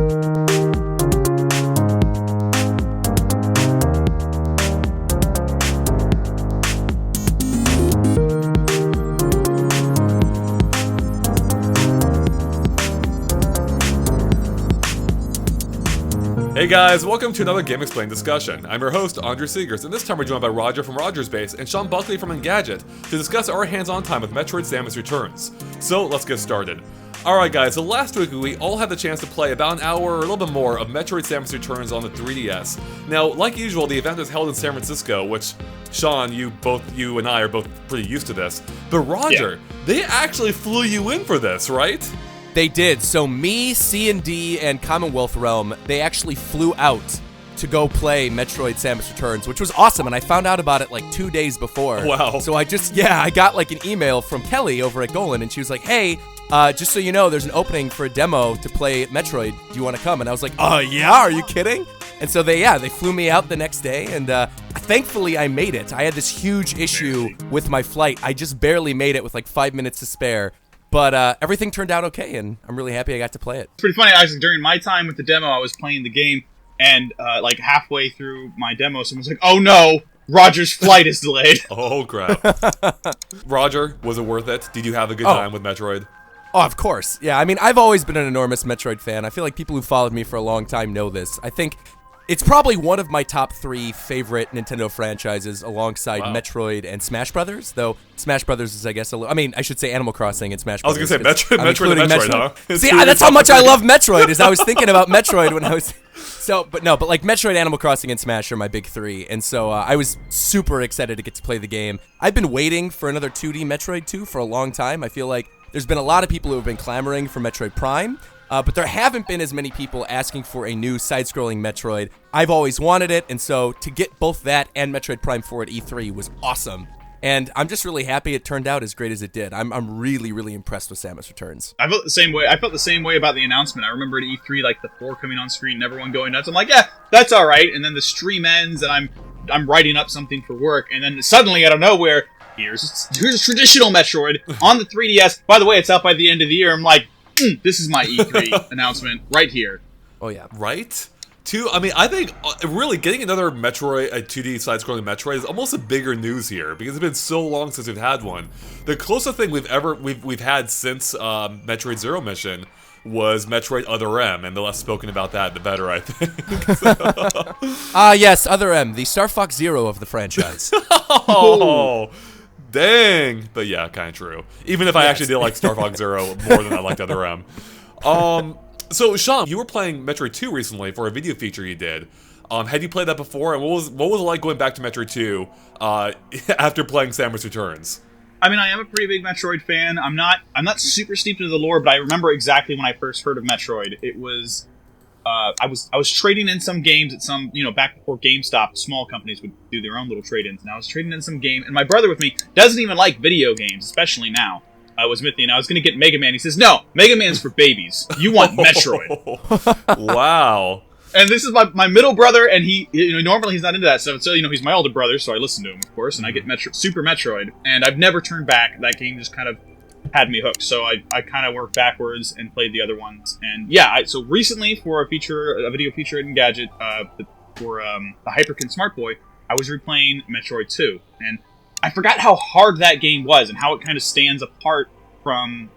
Hey guys, welcome to another GameXplain discussion. I'm your host, Andrew Seegers, and this time we're joined by Roger from RogersBase and Sean Buckley from Engadget to discuss our hands-on time with Metroid Samus Returns. So, let's get started. Alright guys, so last week we all had the chance to play about an hour or a little bit more of Metroid Samus Returns on the 3DS. Now, like usual, the event was held in San Francisco, which, Sean, you and I are both pretty used to this. But Roger, they actually flew you in for this, right? They did. So me, C&D, and Commonwealth Realm, they actually flew out to go play Metroid Samus Returns, which was awesome, and I found out about it like 2 days before. Wow. So I got like an email from Kelly over at Golan, and she was like, hey, just so you know, there's an opening for a demo to play Metroid. Do you want to come? And I was like, yeah? Are you kidding? And so they flew me out the next day, and thankfully I made it. I had this huge issue with my flight. I just barely made it with like 5 minutes to spare. But everything turned out okay, and I'm really happy I got to play it. It's pretty funny, Isaac. During my time with the demo, I was playing the game, and like halfway through my demo, someone was like, oh no, Roger's flight is delayed. Oh, crap. Roger, was it worth it? Did you have a good time with Metroid? Oh, of course. Yeah, I mean, I've always been an enormous Metroid fan. I feel like people who followed me for a long time know this. I think it's probably one of my top 3 favorite Nintendo franchises alongside Metroid and Smash Brothers, though Smash Brothers is, I guess, I should say Animal Crossing and Smash Brothers. I was going to say Metroid and Metroid, huh? See, that's how much I love Metroid, is I was thinking about Metroid when I was... But like Metroid, Animal Crossing, and Smash are my big 3, and so I was super excited to get to play the game. I've been waiting for another 2D Metroid 2 for a long time. I feel like there's been a lot of people who have been clamoring for Metroid Prime, but there haven't been as many people asking for a new side-scrolling Metroid. I've always wanted it, and so to get both that and Metroid Prime 4 at E3 was awesome. And I'm just really happy it turned out as great as it did. I'm really, really impressed with Samus Returns. I felt the same way. I felt the same way about the announcement. I remember at E3, like the 4 coming on screen, and everyone going nuts. I'm like, yeah, that's all right. And then the stream ends, and I'm writing up something for work, and then suddenly out of nowhere, here's a traditional Metroid on the 3DS. By the way, it's out by the end of the year. I'm like, this is my E3 announcement right here. Oh yeah, right. I think really getting another Metroid, a 2D side-scrolling Metroid, is almost a bigger news here because it's been so long since we've had one. The closest thing we've had since Metroid Zero Mission was Metroid Other M, and the less spoken about that, the better, I think. Yes, Other M, the Star Fox Zero of the franchise. Oh, dang! But yeah, kind of true. Even if I actually did like Star Fox Zero more than I liked Other M. So, Sean, you were playing Metroid 2 recently for a video feature you did. Had you played that before, and what was it like going back to Metroid 2 after playing Samus Returns? I mean, I am a pretty big Metroid fan. I'm not super steeped into the lore, but I remember exactly when I first heard of Metroid. It was I was trading in some games at some, back before GameStop, small companies would do their own little trade-ins, and I was trading in some game, and my brother with me doesn't even like video games, especially now. I was with me, and I was going to get Mega Man. He says, no, Mega Man's for babies. You want Metroid. Wow. And this is my middle brother, and he normally he's not into that stuff. So, he's my older brother, so I listen to him, of course, and I get Super Metroid, and I've never turned back. That game just kind of had me hooked, so I kind of worked backwards and played the other ones. And yeah, so recently for a video feature at Engadget, for the Hyperkin Smart Boy, I was replaying Metroid 2, and I forgot how hard that game was and how it kind of stands apart from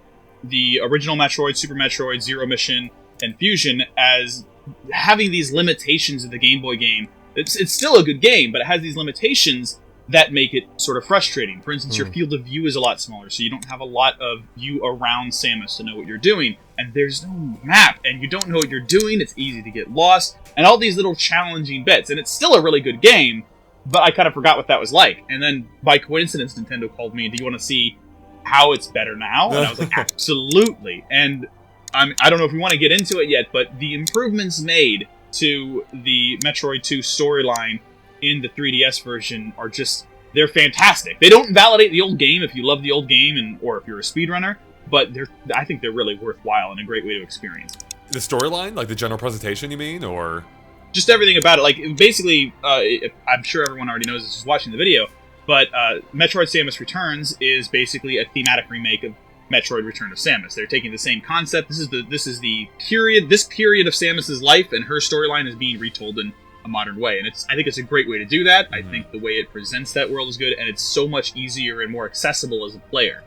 the original Metroid, Super Metroid, Zero Mission, and Fusion as having these limitations of the Game Boy game. It's still a good game, but it has these limitations that make it sort of frustrating. For instance, your field of view is a lot smaller, so you don't have a lot of view around Samus to know what you're doing. And there's no map, and you don't know what you're doing. It's easy to get lost, and all these little challenging bits. And it's still a really good game, but I kind of forgot what that was like. And then, by coincidence, Nintendo called me, do you want to see how it's better now? And I was like, absolutely. And I don't know if we want to get into it yet, but the improvements made to the Metroid 2 storyline in the 3DS version are just, they're fantastic. They don't validate the old game if you love the old game or if you're a speedrunner, but I think they're really worthwhile and a great way to experience. The storyline? Like the general presentation, you mean? Or just everything about it. Like, basically, I'm sure everyone already knows this is watching the video, but Metroid Samus Returns is basically a thematic remake of Metroid: Return of Samus. They're taking the same concept. This is the period of Samus's life, and her storyline is being retold in a modern way. And I think it's a great way to do that. I think the way it presents that world is good, and it's so much easier and more accessible as a player.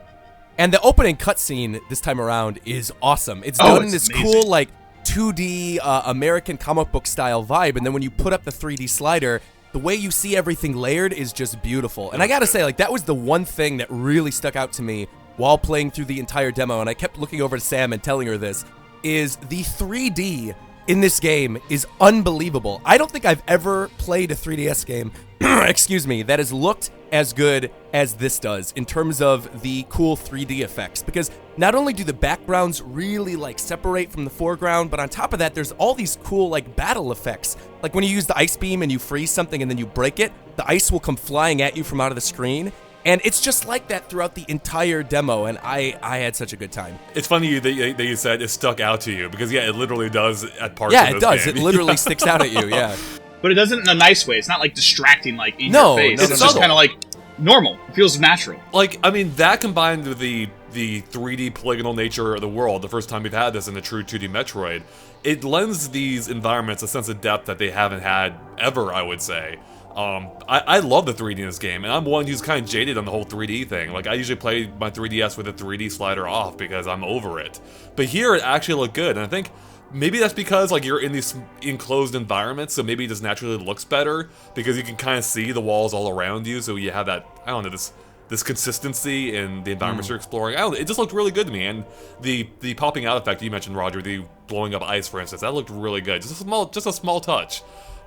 And the opening cutscene this time around is awesome. It's done in this amazing. cool, like, 2D American comic book style vibe, and then when you put up the 3D slider, the way you see everything layered is just beautiful. And I gotta say, like, that was the one thing that really stuck out to me while playing through the entire demo, and I kept looking over to Sam and telling her this, is the 3D in this game is unbelievable. I don't think I've ever played a 3DS game, excuse me, that has looked as good as this does in terms of the cool 3D effects, because not only do the backgrounds really like separate from the foreground, but on top of that there's all these cool like battle effects. Like when you use the ice beam and you freeze something and then you break it, the ice will come flying at you from out of the screen. And it's just like that throughout the entire demo, and I had such a good time. It's funny that you said it stuck out to you, because, yeah, it literally does at parts Yeah, of it this does. game. It literally sticks out at you, yeah. But it does it in a nice way. It's not like distracting, like in No, your face. no, It's no, just no. kind of like normal. It feels natural. Like, I mean, that combined with the 3D polygonal nature of the world, the first time we've had this in a true 2D Metroid, it lends these environments a sense of depth that they haven't had ever, I would say. I love the 3D in this game, and I'm one who's kind of jaded on the whole 3D thing. Like, I usually play my 3DS with the 3D slider off because I'm over it. But here, it actually looked good, and I think maybe that's because, like, you're in these enclosed environments, so maybe it just naturally looks better, because you can kind of see the walls all around you, so you have that, I don't know, this consistency in the environments you're exploring. I don't know, it just looked really good to me, and the popping out effect you mentioned, Roger, the blowing up ice, for instance, that looked really good. Just a small touch.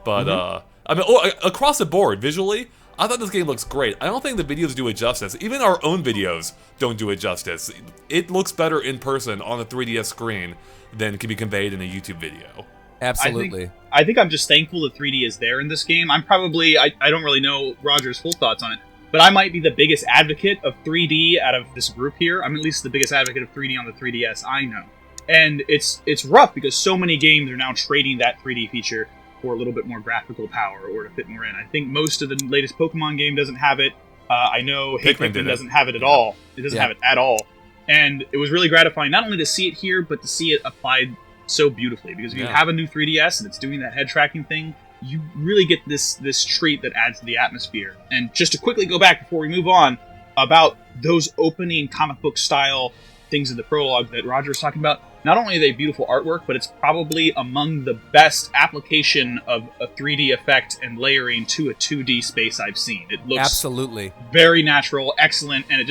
But, I mean, across the board, visually, I thought this game looks great. I don't think the videos do it justice. Even our own videos don't do it justice. It looks better in person on a 3DS screen than can be conveyed in a YouTube video. Absolutely. I think I'm just thankful that 3D is there in this game. I'm probably, I don't really know Roger's full thoughts on it, but I might be the biggest advocate of 3D out of this group here. I'm at least the biggest advocate of 3D on the 3DS I know. And it's rough because so many games are now trading that 3D feature for a little bit more graphical power or to fit more in. I think most of the latest Pokemon game doesn't have it. I know Pikmin doesn't have it at all. It doesn't have it at all. And it was really gratifying not only to see it here, but to see it applied so beautifully. Because if you have a new 3DS and it's doing that head tracking thing, you really get this treat that adds to the atmosphere. And just to quickly go back before we move on, about those opening comic book style things in the prologue that Roger was talking about, not only are they beautiful artwork, but it's probably among the best application of a 3D effect and layering to a 2D space I've seen. It looks Absolutely very natural, excellent, and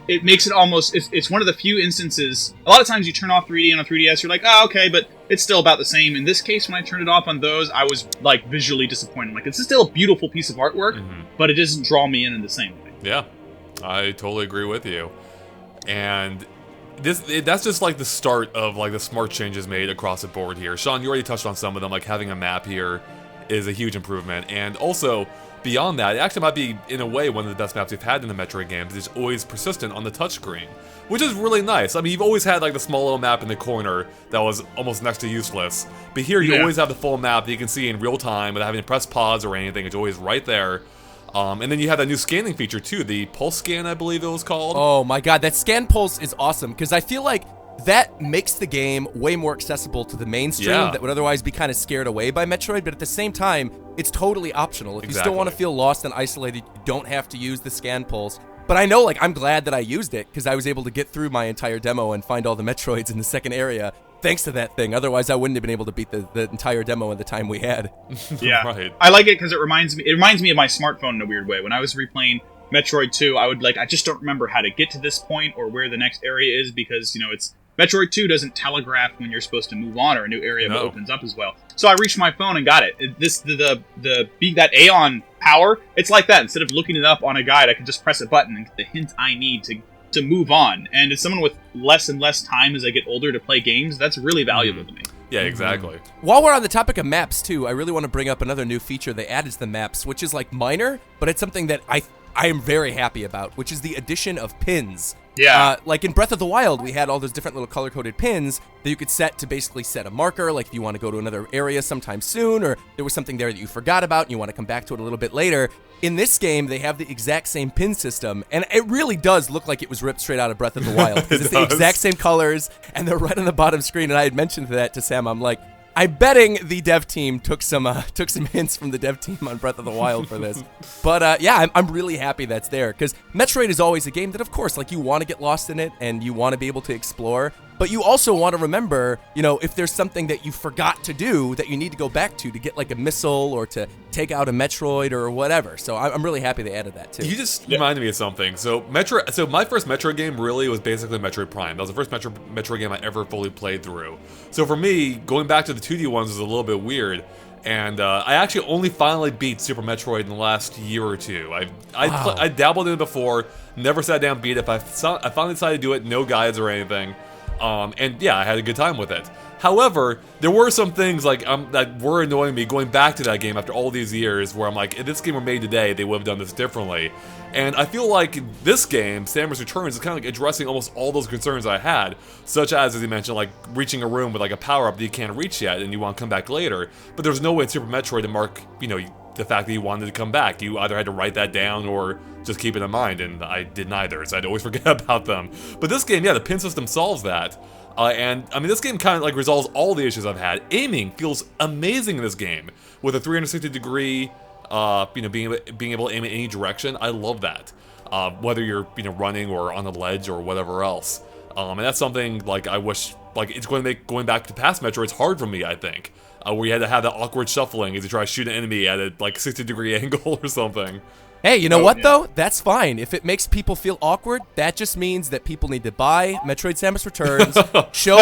it makes it almost, it's one of the few instances, a lot of times you turn off 3D on a 3DS, you're like, oh, okay, but it's still about the same. In this case, when I turned it off on those, I was like visually disappointed. Like, it's still a beautiful piece of artwork, but it doesn't draw me in the same way. Yeah, I totally agree with you. And that's just like the start of like the smart changes made across the board here. Sean, you already touched on some of them, like having a map here is a huge improvement. And also, beyond that, it actually might be, in a way, one of the best maps we've had in the Metroid games. It's always persistent on the touchscreen, which is really nice. I mean, you've always had like the small little map in the corner that was almost next to useless. But here, you always have the full map that you can see in real time without having to press pause or anything. It's always right there. And then you have that new scanning feature too, the pulse scan, I believe it was called. Oh my god, that scan pulse is awesome, because I feel like that makes the game way more accessible to the mainstream that would otherwise be kind of scared away by Metroid, but at the same time, it's totally optional. If you still want to feel lost and isolated, you don't have to use the scan pulse. But I know, like, I'm glad that I used it, because I was able to get through my entire demo and find all the Metroids in the second area, thanks to that thing. Otherwise, I wouldn't have been able to beat the entire demo in the time we had. Yeah, Right. I like it because it reminds me of my smartphone in a weird way. When I was replaying Metroid 2, I just don't remember how to get to this point or where the next area is, because, it's Metroid 2 doesn't telegraph when you're supposed to move on or a new area opens up as well. So I reached my phone and got it. Being that Aeon power, it's like that. Instead of looking it up on a guide, I can just press a button and get the hint I need to move on. And as someone with less and less time as I get older to play games, that's really valuable to me. Yeah, exactly. While we're on the topic of maps, too, I really want to bring up another new feature they added to the maps, which is, like, minor, but it's something that I I am very happy about, which is the addition of pins. Yeah. Like in Breath of the Wild, we had all those different little color-coded pins that you could set to basically set a marker, like if you want to go to another area sometime soon, or there was something there that you forgot about and you want to come back to it a little bit later. In this game, they have the exact same pin system, and it really does look like it was ripped straight out of Breath of the Wild. Because it's the exact same colors, and they're right on the bottom screen, and I had mentioned that to Sam. I'm like, I'm betting the dev team took some hints from the dev team on Breath of the Wild for this. But yeah, I'm really happy that's there, because Metroid is always a game that, of course, like you want to get lost in it and you want to be able to explore, but you also want to remember, you know, if there's something that you forgot to do that you need to go back to get like a missile or to take out a Metroid or whatever. So I'm really happy they added that too. You just reminded me of something. So my first Metroid game really was basically Metroid Prime. That was the first Metroid game I ever fully played through. So for me, going back to the 2D ones was a little bit weird. And I actually only finally beat Super Metroid in the last year or two. I dabbled in it before, never sat down and beat it. I finally decided to do it, no guides or anything. And yeah, I had a good time with it. However, there were some things like that were annoying me going back to that game after all these years, where I'm like, if this game were made today, they would have done this differently. And I feel like this game, Samus Returns, is kind of like addressing almost all those concerns I had, such as you mentioned, like reaching a room with like a power-up that you can't reach yet and you want to come back later. But there's no way in Super Metroid to mark, you know, the fact that you wanted to come back. You either had to write that down or just keep it in mind, and I did neither, so I'd always forget about them. But this game, yeah, the pin system solves that. And I mean, this game kind of like resolves all the issues I've had. Aiming feels amazing in this game with a 360-degree, being able to aim in any direction. I love that. Whether you're running or on the ledge or whatever else. And that's something like I wish it's going to make going back to past Metroids hard for me. I think where you had to have that awkward shuffling as you try to shoot an enemy at a 60-degree angle or something. Hey, you know what, though? That's fine. If it makes people feel awkward, that just means that people need to buy Metroid Samus Returns, show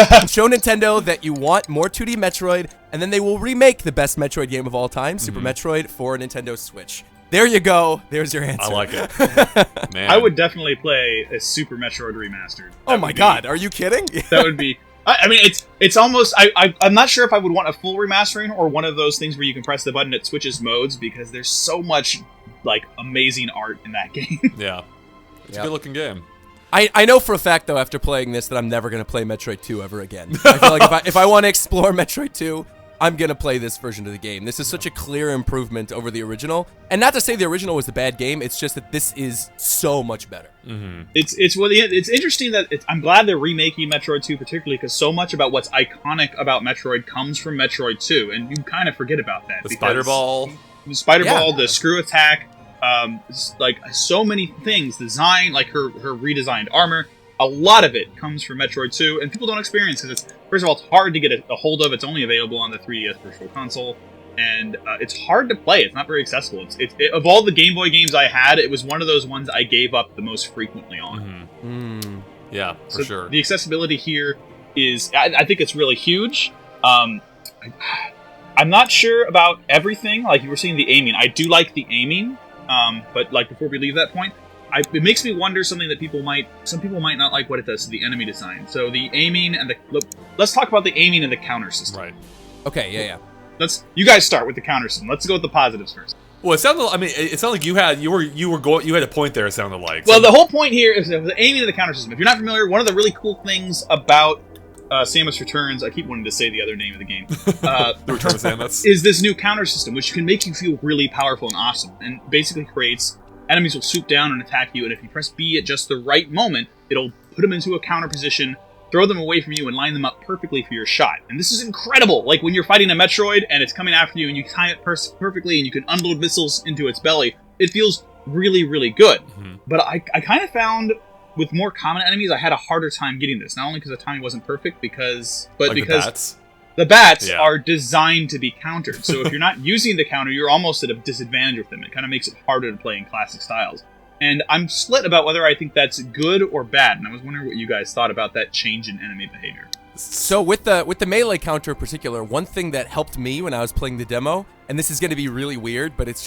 Nintendo that you want more 2D Metroid, and then they will remake the best Metroid game of all time, Super Metroid, for Nintendo Switch. There you go. There's your answer. I like it. Man. I would definitely play a Super Metroid remastered. Oh my god, are you kidding? That would be... I mean, it's almost... I'm not sure if I would want a full remastering or one of those things where you can press the button, it switches modes, because there's so much... amazing art in that game. Yeah. It's a good looking game. I know for a fact, though, after playing this, that I'm never going to play Metroid 2 ever again. I feel like if I want to explore Metroid 2, I'm going to play this version of the game. This is such a clear improvement over the original. And not to say the original was a bad game, it's just that this is so much better. Mm-hmm. It's interesting that I'm glad they're remaking Metroid 2 particularly, because so much about what's iconic about Metroid comes from Metroid 2, and you kind of forget about that. The Spider Ball. The Spider Ball, the screw attack, so many things, design, like her redesigned armor, a lot of it comes from Metroid 2, and people don't experience because first of all, it's hard to get a hold of. It's only available on the 3DS Virtual Console, and it's hard to play. It's not very accessible. Of all the Game Boy games I had, it was one of those ones I gave up the most frequently on. Mm-hmm. Yeah, for sure. The accessibility here is, I think it's really huge. I'm not sure about everything. Like you were saying, the aiming. I do like the aiming. But before we leave that point, it makes me wonder something that some people might not like what it does to the enemy design. So the aiming and let's talk about the aiming and the counter system. Right. Okay. Yeah. You guys start with the counter system. Let's go with the positives first. Well, it sounded like you had a point there. It sounded like. Well, the whole point here is the aiming and the counter system. If you're not familiar, one of the really cool things about Samus Returns, I keep wanting to say the other name of the game. The Return of Samus is this new counter system, which can make you feel really powerful and awesome, and basically creates enemies will swoop down and attack you, and if you press B at just the right moment, it'll put them into a counter position, throw them away from you, and line them up perfectly for your shot. And this is incredible. Like when you're fighting a Metroid and it's coming after you, and you time it perfectly, and you can unload missiles into its belly. It feels really, really good. Mm-hmm. But I kind of found, with more common enemies, I had a harder time getting this. Not only because the timing wasn't perfect, because the bats are designed to be countered. So if you're not using the counter, you're almost at a disadvantage with them. It kind of makes it harder to play in classic styles. And I'm split about whether I think that's good or bad. And I was wondering what you guys thought about that change in enemy behavior. So with the melee counter in particular, one thing that helped me when I was playing the demo, and this is going to be really weird, but it's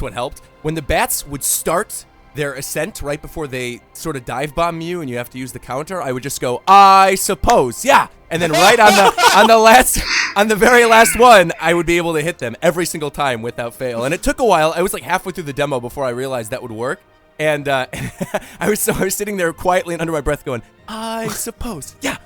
what helped. When the bats would start their ascent right before they sort of dive bomb you and you have to use the counter, I would just go, I suppose, yeah. And then right on the very last one, I would be able to hit them every single time without fail. And it took a while. I was like halfway through the demo before I realized that would work. And I was sitting there quietly and under my breath going, I suppose, yeah.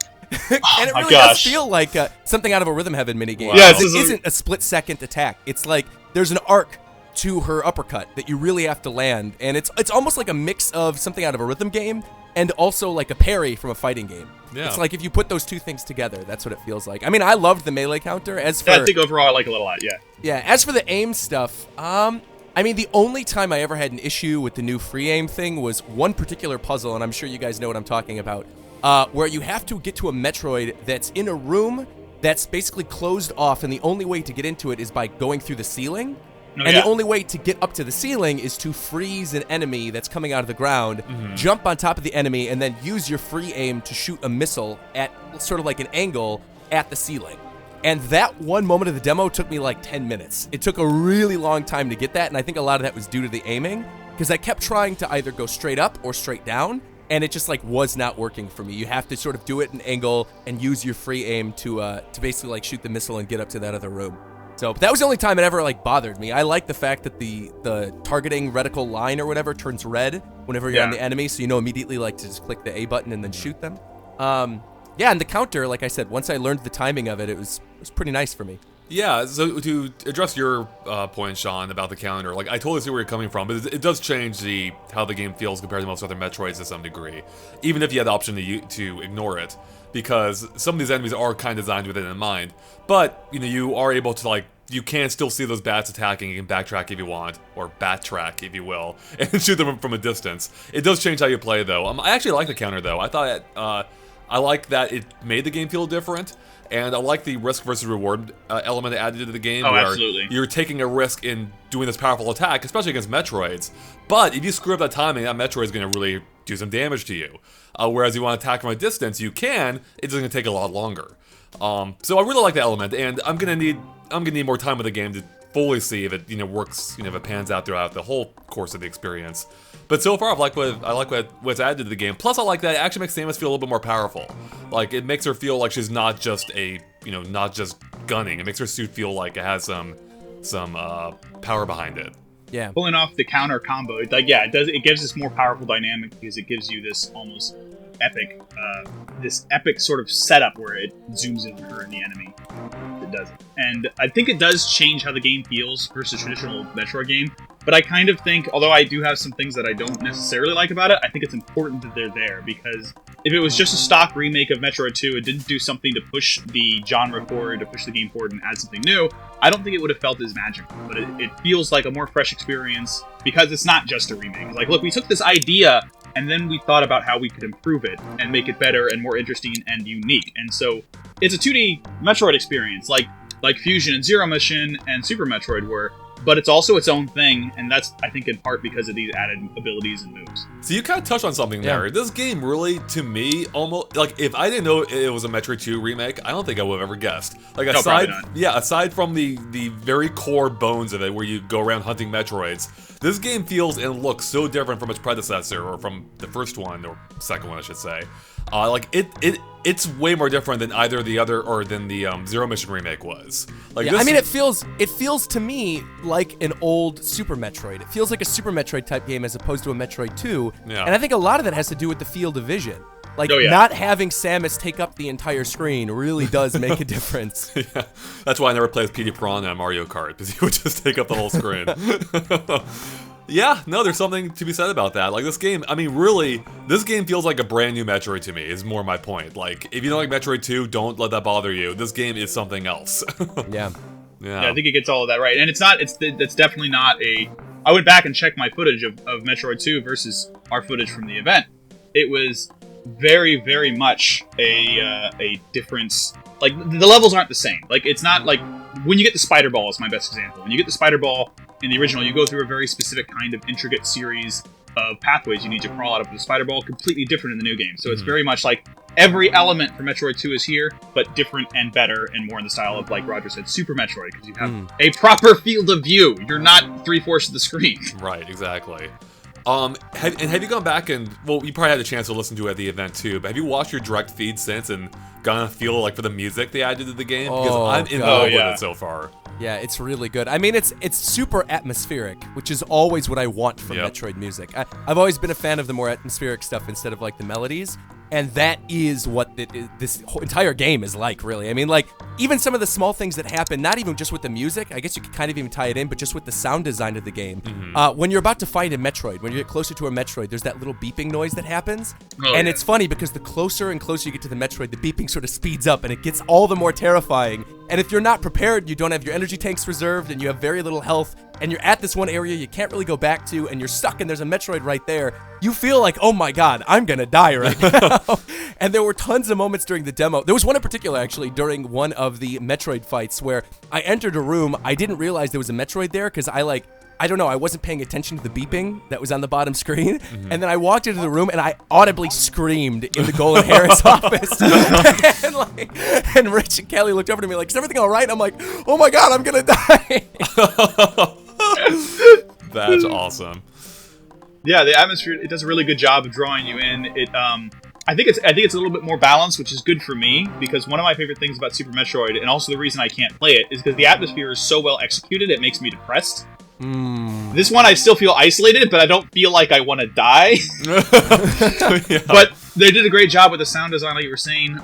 And it really does feel like something out of a Rhythm Heaven minigame. Wow. Yeah, it isn't a split-second attack. It's like there's an arc to her uppercut that you really have to land, and it's almost like a mix of something out of a rhythm game and also like a parry from a fighting game. Yeah. It's like if you put those two things together, that's what it feels like. I mean, I loved the melee counter. I think overall I like it a lot, yeah. Yeah, as for the aim stuff, I mean, the only time I ever had an issue with the new free aim thing was one particular puzzle, and I'm sure you guys know what I'm talking about, where you have to get to a Metroid that's in a room that's basically closed off, and the only way to get into it is by going through the ceiling. The only way to get up to the ceiling is to freeze an enemy that's coming out of the ground, jump on top of the enemy, and then use your free aim to shoot a missile at sort of like an angle at the ceiling. And that one moment of the demo took me like 10 minutes. It took a really long time to get that, and I think a lot of that was due to the aiming, because I kept trying to either go straight up or straight down, and it just like was not working for me. You have to sort of do it at an angle and use your free aim to basically like shoot the missile and get up to that other room. So that was the only time it ever like bothered me. I like the fact that the targeting reticle line or whatever turns red whenever you're on the enemy, so you know immediately like to just click the A button and then shoot them. Yeah, and the counter, like I said, once I learned the timing of it, it was pretty nice for me. Yeah, so to address your point, Sean, about the counter, like I totally see where you're coming from, but it does change how the game feels compared to most other Metroids to some degree, even if you had the option to ignore it, because some of these enemies are kind of designed with it in mind. But you are able to you can still see those bats attacking. You can backtrack if you want, or bat-track if you will, and shoot them from a distance. It does change how you play, though. I actually like the counter, though. I thought I like that it made the game feel different. And I like the risk versus reward element added to the game. Oh, absolutely. You're taking a risk in doing this powerful attack, especially against Metroids. But if you screw up that timing, that Metroid is going to really do some damage to you. Whereas you want to attack from a distance, you can. It's going to take a lot longer. So I really like the element, and I'm gonna need more time with the game to fully see if it works, if it pans out throughout the whole course of the experience. But so far, I like what's added to the game. Plus, I like that it actually makes Samus feel a little bit more powerful. Like it makes her feel like she's not just not just gunning. It makes her suit feel like it has some power behind it. Yeah. Pulling off the counter combo, it gives this more powerful dynamic because it gives you this almost epic sort of setup where it zooms in on her and the enemy. It does. And I think it does change how the game feels versus a traditional Metroid game. But I kind of think, although I do have some things that I don't necessarily like about it, I think it's important that they're there, because if it was just a stock remake of Metroid 2, it didn't do something to push the genre forward, to push the game forward and add something new, I don't think it would have felt as magical. But it feels like a more fresh experience, because it's not just a remake. Like, look, we took this idea, and then we thought about how we could improve it and make it better and more interesting and unique. And so it's a 2D Metroid experience, like Fusion and Zero Mission and Super Metroid were, but it's also its own thing, and that's, I think, in part because of these added abilities and moves. So you kind of touched on something there. This game really, to me, almost, like, if I didn't know it was a Metroid 2 remake, I don't think I would have ever guessed. Like, aside from the very core bones of it, where you go around hunting Metroids, this game feels and looks so different from its predecessor, or from the first one, or second one, I should say. It's way more different than either the other or than the Zero Mission remake was. Like, I mean, it feels to me like an old Super Metroid. It feels like a Super Metroid type game as opposed to a Metroid 2. Yeah. And I think a lot of that has to do with the field of vision. Like, not having Samus take up the entire screen really does make a difference. Yeah. That's why I never played Petey Piranha on Mario Kart, because he would just take up the whole screen. Yeah, no, there's something to be said about that. Like, this game, I mean, really, this game feels like a brand new Metroid to me, is more my point. Like, if you don't like Metroid 2, don't let that bother you. This game is something else. Yeah, I think it gets all of that right. And it's definitely not I went back and checked my footage of Metroid 2 versus our footage from the event. It was very, very much a difference. Like, the levels aren't the same. Like, it's not like, when you get the Spider Ball is my best example. When you get the Spider Ball in the original, you go through a very specific kind of intricate series of pathways you need to crawl out of the Spider Ball, completely different in the new game. So it's very much like every element for Metroid 2 is here, but different and better and more in the style of, like Roger said, Super Metroid, because you have a proper field of view. You're not 3/4 of the screen. Right, exactly. Have you gone back and, well, you probably had a chance to listen to it at the event too, but have you watched your direct feed since and gotten a feel like for the music they added to the game? Because I'm in love with it so far. Yeah, it's really good. I mean, it's super atmospheric, which is always what I want from Metroid music. I've always been a fan of the more atmospheric stuff instead of like the melodies, and that is what this whole entire game is like, really. I mean, like, even some of the small things that happen, not even just with the music, I guess you could kind of even tie it in, but just with the sound design of the game. When you're about to fight a Metroid, when you get closer to a Metroid, there's that little beeping noise that happens. And it's funny because the closer and closer you get to the Metroid, the beeping sort of speeds up and it gets all the more terrifying. And if you're not prepared, you don't have your energy tanks reserved and you have very little health, and you're at this one area you can't really go back to, and you're stuck and there's a Metroid right there, you feel like, oh my god, I'm gonna die right now. And there were tons of moments during the demo. There was one in particular, actually, during one of the Metroid fights where I entered a room, I didn't realize there was a Metroid there because I don't know, I wasn't paying attention to the beeping that was on the bottom screen, and then I walked into the room and I audibly screamed in the Golden Harris office, and Rich and Kelly looked over to me like, is everything all right? And I'm like, oh my god, I'm gonna die. That's awesome. Yeah, the atmosphere, it does a really good job of drawing you in. I think it's a little bit more balanced, which is good for me, because one of my favorite things about Super Metroid, and also the reason I can't play it, is because the atmosphere is so well executed, it makes me depressed. This one, I still feel isolated, but I don't feel like I want to die. But they did a great job with the sound design, like you were saying.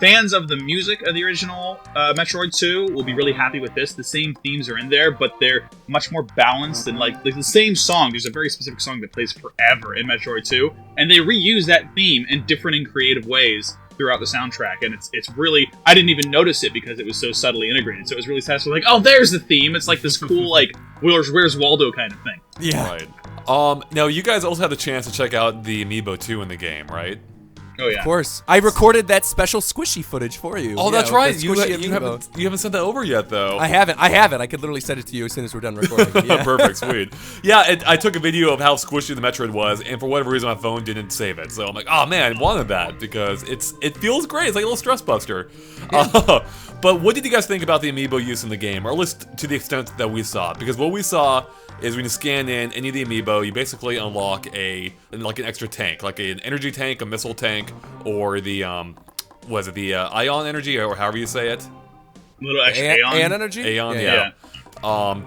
Fans of the music of the original Metroid 2 will be really happy with this. The same themes are in there, but they're much more balanced, and like the same song. There's a very specific song that plays forever in Metroid 2, and they reuse that theme in different and creative ways throughout the soundtrack, and it's really, I didn't even notice it because it was so subtly integrated, so it was really satisfying, like, oh, there's the theme. It's like this cool, like, Where's Waldo kind of thing. Yeah. Right. Now, you guys also had the chance to check out the Amiibo 2 in the game, right? Oh, yeah. Of course. I recorded that special squishy footage for you. Oh, that's right. You haven't sent that over yet, though. I haven't. I could literally send it to you as soon as we're done recording. Yeah. Perfect, sweet. Yeah, I took a video of how squishy the Metroid was, and for whatever reason, my phone didn't save it. So I'm like, oh man, I wanted that because it feels great. It's like a little stress buster. Yeah. But what did you guys think about the Amiibo use in the game, or at least to the extent that we saw? Because what we saw is when you scan in any of the Amiibo, you basically unlock an extra tank, like an energy tank, a missile tank, or the ion energy, or however you say it. A little extra Aeon energy. Aeon, yeah.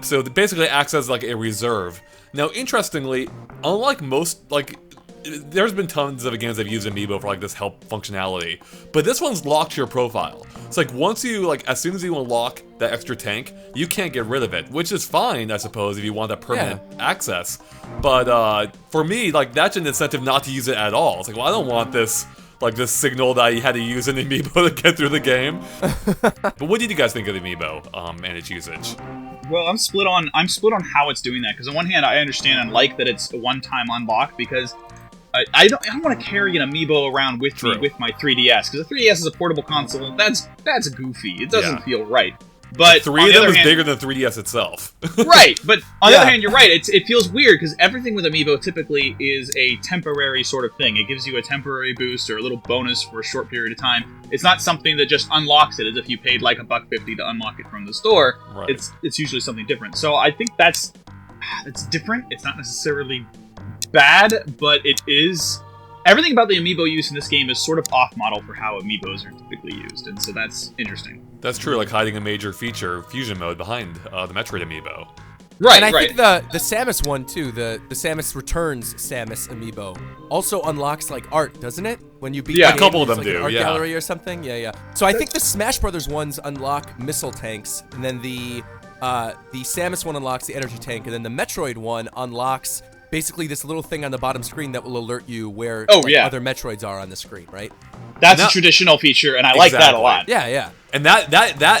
So it basically acts as like a reserve. Now, interestingly, unlike most there's been tons of games that have used Amiibo for like this help functionality, but this one's locked to your profile. It's like once you as soon as you unlock that extra tank, you can't get rid of it, which is fine, I suppose, if you want that permanent access. But for me, that's an incentive not to use it at all. It's like, well, I don't want this this signal that you had to use an Amiibo to get through the game. But what did you guys think of the Amiibo and its usage? Well, I'm split on how it's doing that, because on one hand, I understand and like that it's a one-time unlock, because I don't want to carry an Amiibo around with me with my 3DS, because the 3DS is a portable console. That's goofy. It doesn't feel right. But three of them is bigger than 3DS itself. Right, but on the other hand, you're right. It feels weird, because everything with Amiibo typically is a temporary sort of thing. It gives you a temporary boost or a little bonus for a short period of time. It's not something that just unlocks it as if you paid like $1.50 to unlock it from the store. Right. It's usually something different. So I think that's different. It's not necessarily bad, but it is. Everything about the Amiibo use in this game is sort of off-model for how Amiibos are typically used, and so that's interesting. That's true, like hiding a major feature, fusion mode, behind the Metroid Amiibo. Right, and I think the Samus one, too, the Samus Returns Samus Amiibo, also unlocks, art, doesn't it? When you beat the game, a couple of them do, an art gallery or something? Yeah. So I think the Smash Brothers ones unlock missile tanks, and then the Samus one unlocks the energy tank, and then the Metroid one unlocks basically this little thing on the bottom screen that will alert you where other Metroids are on the screen, right? That's a traditional feature, and I like that a lot. Yeah. And that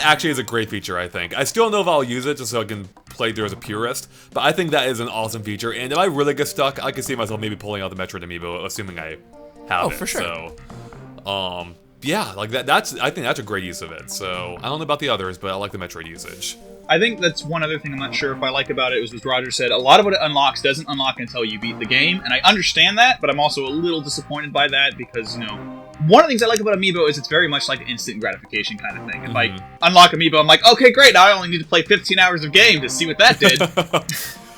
actually is a great feature, I think. I still don't know if I'll use it just so I can play through as a purist, but I think that is an awesome feature, and if I really get stuck, I can see myself maybe pulling out the Metroid Amiibo, assuming I have it. Oh, for sure. So, I think that's a great use of it. So, I don't know about the others, but I like the Metroid usage. I think that's one other thing I'm not sure if I like about it, was what Roger said. A lot of what it unlocks doesn't unlock until you beat the game, and I understand that, but I'm also a little disappointed by that, because, one of the things I like about Amiibo is it's very much like an instant gratification kind of thing. If I unlock Amiibo, I'm like, okay, great, now I only need to play 15 hours of game to see what that did.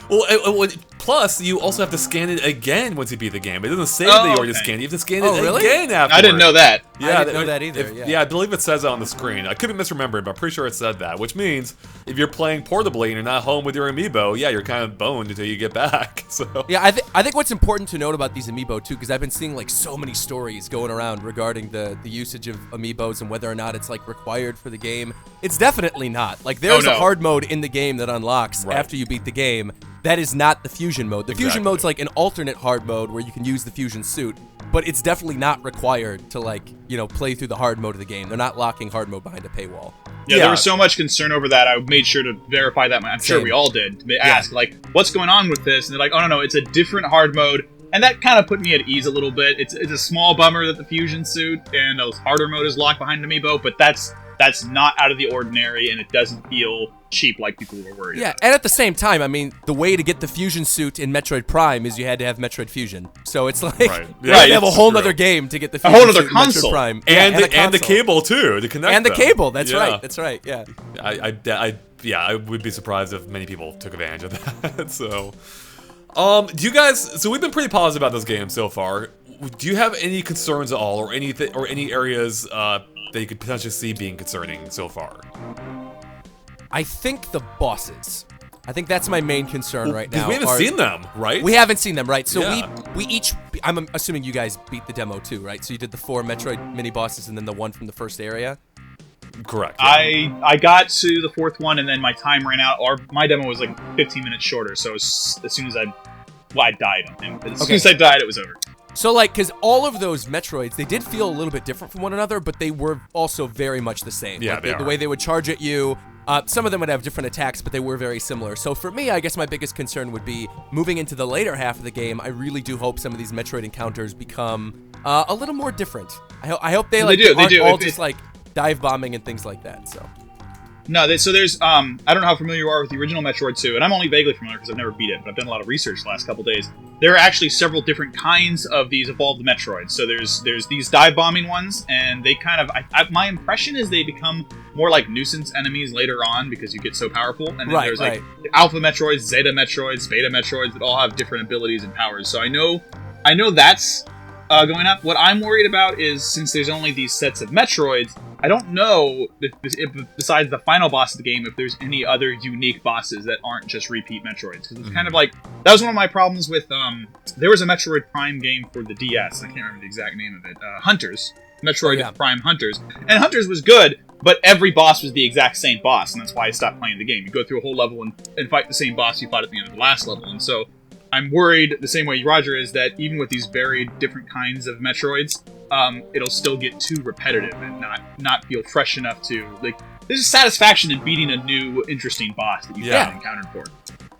Well, plus, you also have to scan it again once you beat the game. It doesn't say that you already scanned it. You have to scan it again afterwards. I didn't know that. I didn't know that either, Yeah, I believe it says that on the screen. I could be misremembering, but I'm pretty sure it said that. Which means, if you're playing portably and you're not home with your Amiibo, yeah, you're kind of boned until you get back. So Yeah, I think what's important to note about these Amiibo, too, because I've been seeing, like, so many stories going around regarding the usage of Amiibos and whether or not it's, like, required for the game. It's definitely not. Like, there's a hard mode in the game that unlocks after you beat the game. That is not the fusion mode. The fusion mode's like an alternate hard mode where you can use the fusion suit, but it's definitely not required to, like, you know, play through the hard mode of the game. They're not locking hard mode behind a paywall. Yeah, there was so much concern over that. I made sure to verify that. I'm sure we all did. They asked, like, what's going on with this? And they're like, oh, no, it's a different hard mode. And that kind of put me at ease a little bit. It's a small bummer that the fusion suit and the harder mode is locked behind Amiibo, but that's not out of the ordinary, and it doesn't feel cheap like people were worried about. And at the same time, I mean, the way to get the fusion suit in Metroid Prime is you had to have Metroid Fusion. So it's like, you have a whole other game to get the fusion suit in Metroid Prime. And the cable, too, to connect And the cable, that's right, yeah. I would be surprised if many people took advantage of that, so... do you guys... So we've been pretty positive about this game so far. Do you have any concerns at all, or any areas that you could potentially see being concerning so far? I think the bosses. I think that's my main concern right now. We haven't seen them, right? We haven't seen them, right? So we each... I'm assuming you guys beat the demo too, right? So you did the 4 Metroid mini-bosses and then the one from the first area? Correct. Yeah. I got to the 4th one, and then my time ran out. Or my demo was like 15 minutes shorter, so as soon as I died. And as soon as I died, it was over. So, like, because all of those Metroids, they did feel a little bit different from one another, but they were also very much the same. Yeah, like, the way they would charge at you. Some of them would have different attacks, but they were very similar. So for me, I guess my biggest concern would be moving into the later half of the game. I really do hope some of these Metroid encounters become a little more different. I hope they aren't all just like dive bombing and things like that. So. No, so there's, I don't know how familiar you are with the original Metroid 2, and I'm only vaguely familiar because I've never beat it, but I've done a lot of research the last couple days. There are actually several different kinds of these evolved Metroids. So there's these dive-bombing ones, and they kind of, my impression is they become more like nuisance enemies later on because you get so powerful. And then there's like Alpha Metroids, Zeta Metroids, Beta Metroids that all have different abilities and powers. So I know that's going up. What I'm worried about is, since there's only these sets of Metroids, I don't know, if besides the final boss of the game, if there's any other unique bosses that aren't just repeat Metroids. Because it's kind of like, that was one of my problems with, there was a Metroid Prime game for the DS, I can't remember the exact name of it, Hunters. Metroid Prime Hunters. And Hunters was good, but every boss was the exact same boss, and that's why I stopped playing the game. You go through a whole level and fight the same boss you fought at the end of the last level, and so I'm worried, the same way Roger is, that even with these very different kinds of Metroids, it'll still get too repetitive and not feel fresh enough to, like, there's a satisfaction in beating a new, interesting boss that you haven't encountered before.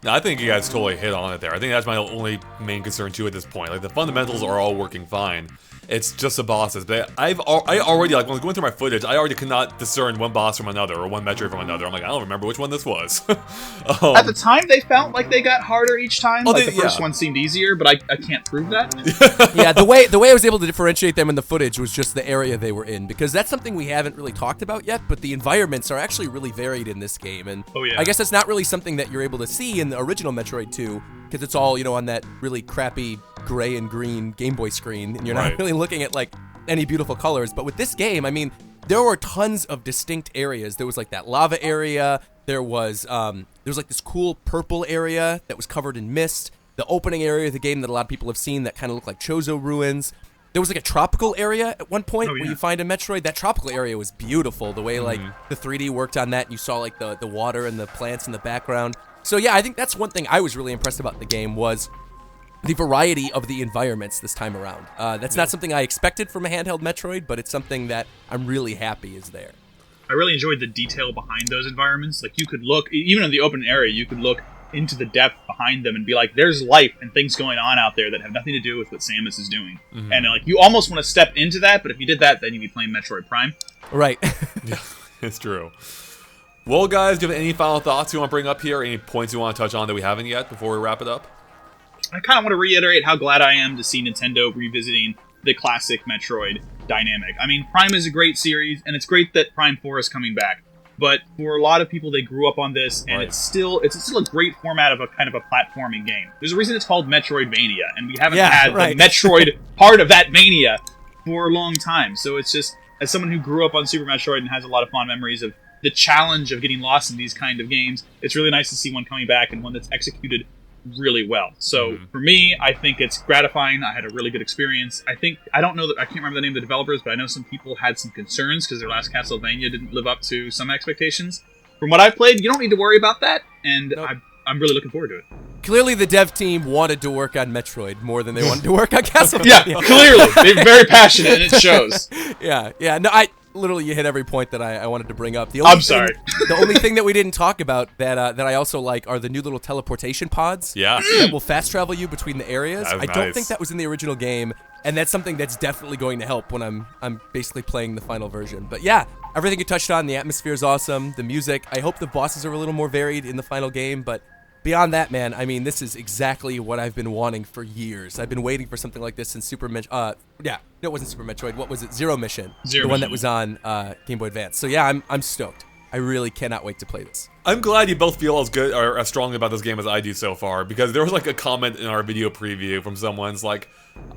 No, I think you guys totally hit on it there. I think that's my only main concern too at this point. Like, the fundamentals are all working fine. It's just the bosses. But I already, like, when I was going through my footage, I already could not discern one boss from another or one Metroid from another. I'm like, I don't remember which one this was. At the time, they felt like they got harder each time. The first one seemed easier, but I can't prove that. The way I was able to differentiate them in the footage was just the area they were in, because that's something we haven't really talked about yet, but the environments are actually really varied in this game, and I guess that's not really something that you're able to see in the original Metroid 2, because it's all, on that really crappy gray and green Game Boy screen, and you're not really looking at, like, any beautiful colors. But with this game, I mean, there were tons of distinct areas. There was, like, that lava area. There was like, this cool purple area that was covered in mist. The opening area of the game that a lot of people have seen that kind of looked like Chozo ruins. There was, like, a tropical area at one point where you find a Metroid. That tropical area was beautiful. The way, like, the 3D worked on that, and you saw, like, the water and the plants in the background. So, yeah, I think that's one thing I was really impressed about the game was the variety of the environments this time around. That's not something I expected from a handheld Metroid, but it's something that I'm really happy is there. I really enjoyed the detail behind those environments. Like, you could look, even in the open area, you could look into the depth behind them and be like, there's life and things going on out there that have nothing to do with what Samus is doing. And, like, you almost want to step into that, but if you did that, then you'd be playing Metroid Prime. Right. Yeah, it's true. Well, guys, do you have any final thoughts you want to bring up here? Any points you want to touch on that we haven't yet before we wrap it up? I kind of want to reiterate how glad I am to see Nintendo revisiting the classic Metroid dynamic. I mean, Prime is a great series, and it's great that Prime 4 is coming back. But for a lot of people, they grew up on this, and Right. it's still a great format of a kind of a platforming game. There's a reason it's called Metroidvania, and we haven't had right. the Metroid part of that mania for a long time. So it's just, as someone who grew up on Super Metroid and has a lot of fond memories of the challenge of getting lost in these kind of games, it's really nice to see one coming back and one that's executed really well. So for me, I think it's gratifying. I had a really good experience. I can't remember the name of the developers, but I know some people had some concerns because their last Castlevania didn't live up to some expectations. From what I played, you don't need to worry about that, and Nope. I'm really looking forward to it. Clearly, the dev team wanted to work on Metroid more than they wanted to work on Castlevania. Yeah, clearly. They're very passionate, and it shows. Yeah. No, literally, you hit every point that I wanted to bring up. I'm sorry. The only thing that we didn't talk about that I also like are the new little teleportation pods. Yeah. That will fast travel you between the areas. That's I don't nice. think that was in the original game, and that's something that's definitely going to help when I'm basically playing the final version. But yeah, everything you touched on, the atmosphere is awesome, the music. I hope the bosses are a little more varied in the final game, but beyond that, man, I mean, this is exactly what I've been wanting for years. I've been waiting for something like this since it wasn't Super Metroid. What was it? Zero Mission. The one that was on Game Boy Advance. So yeah, I'm stoked. I really cannot wait to play this. I'm glad you both feel as good or as strongly about this game as I do so far, because there was like a comment in our video preview from someone's like,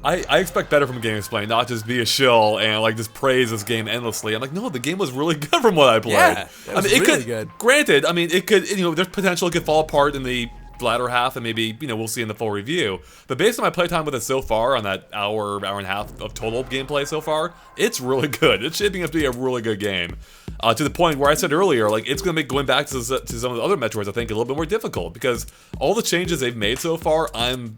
I expect better from GameXplain, not just be a shill and like just praise this game endlessly. I'm like, no, the game was really good from what I played. Yeah, that was really good. Granted, I mean, it could, there's potential it could fall apart in the latter half, and maybe, we'll see in the full review. But based on my playtime with it so far, on that hour and a half of total gameplay so far, it's really good. It's shaping up to be a really good game. To the point where I said earlier, like, it's going to make going back to some of the other Metroids, I think, a little bit more difficult, because all the changes they've made so far, I'm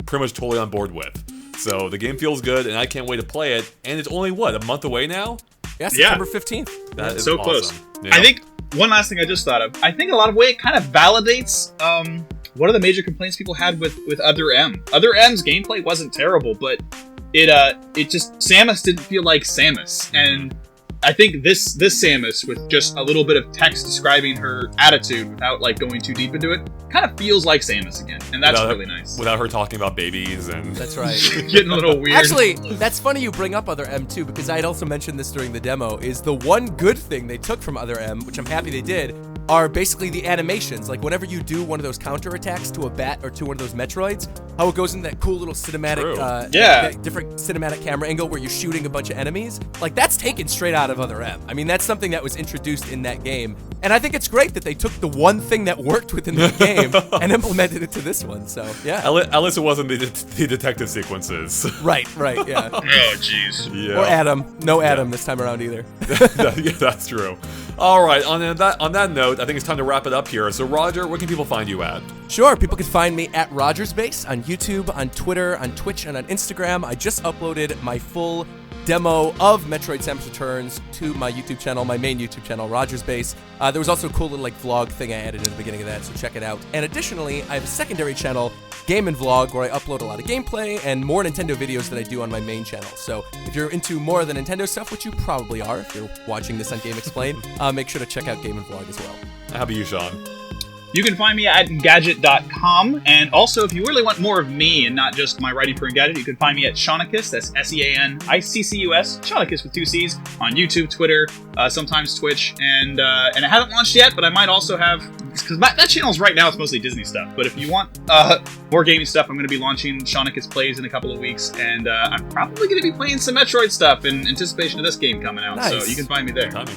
pretty much totally on board with. So the game feels good, and I can't wait to play it. And it's only, a month away now? Yeah, September 15th. That is So awesome. close. Yeah. I think one last thing I just thought of. I think a lot of way it kind of validates one of the major complaints people had with Other M. Other M's gameplay wasn't terrible, but it just, Samus didn't feel like Samus, and I think this Samus, with just a little bit of text describing her attitude without like going too deep into it, kind of feels like Samus again, and that's really nice. Without her talking about babies and... That's right. Getting a little weird. Actually, that's funny you bring up Other M too, because I had also mentioned this during the demo, is the one good thing they took from Other M, which I'm happy they did, are basically the animations. Like whenever you do one of those counterattacks to a bat or to one of those Metroids, how it goes in that cool little cinematic, different cinematic camera angle where you're shooting a bunch of enemies. Like that's taken straight out of Other M. I mean, that's something that was introduced in that game. And I think it's great that they took the one thing that worked within the game and implemented it to this one. So, yeah. At least it wasn't the detective sequences. Right, yeah. Oh, jeez. Yeah. Or Adam. No Adam this time around either. Yeah, that's true. All right, on that note, I think it's time to wrap it up here. So, Roger, where can people find you at? Sure, people can find me at RogersBase on YouTube, on Twitter, on Twitch, and on Instagram. I just uploaded my full demo of Metroid Samus Returns to my YouTube channel, my main YouTube channel, RogersBase. There was also a cool little vlog thing I added in the beginning of that, so check it out. And additionally, I have a secondary channel, Game & Vlog, where I upload a lot of gameplay and more Nintendo videos than I do on my main channel. So if you're into more of the Nintendo stuff, which you probably are if you're watching this on GameXplain, make sure to check out Game & Vlog as well. How about you, Sean? You can find me at Engadget.com, and also if you really want more of me and not just my writing for Engadget, you can find me at Seanicus, that's SeanicCus, Seanicus with 2 C's, on YouTube, Twitter, sometimes Twitch, and I haven't launched yet, but I might also have, because that channel's right now, it's mostly Disney stuff, but if you want more gaming stuff, I'm going to be launching Seanicus Plays in a couple of weeks, and I'm probably going to be playing some Metroid stuff in anticipation of this game coming out, Nice. so you can find me there. Timing.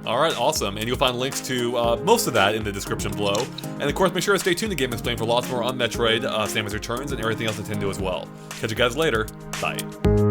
All right, awesome. And you'll find links to most of that in the description below. And of course, make sure to stay tuned to GameXplain for lots more on Metroid, Samus Returns, and everything else Nintendo as well. Catch you guys later. Bye.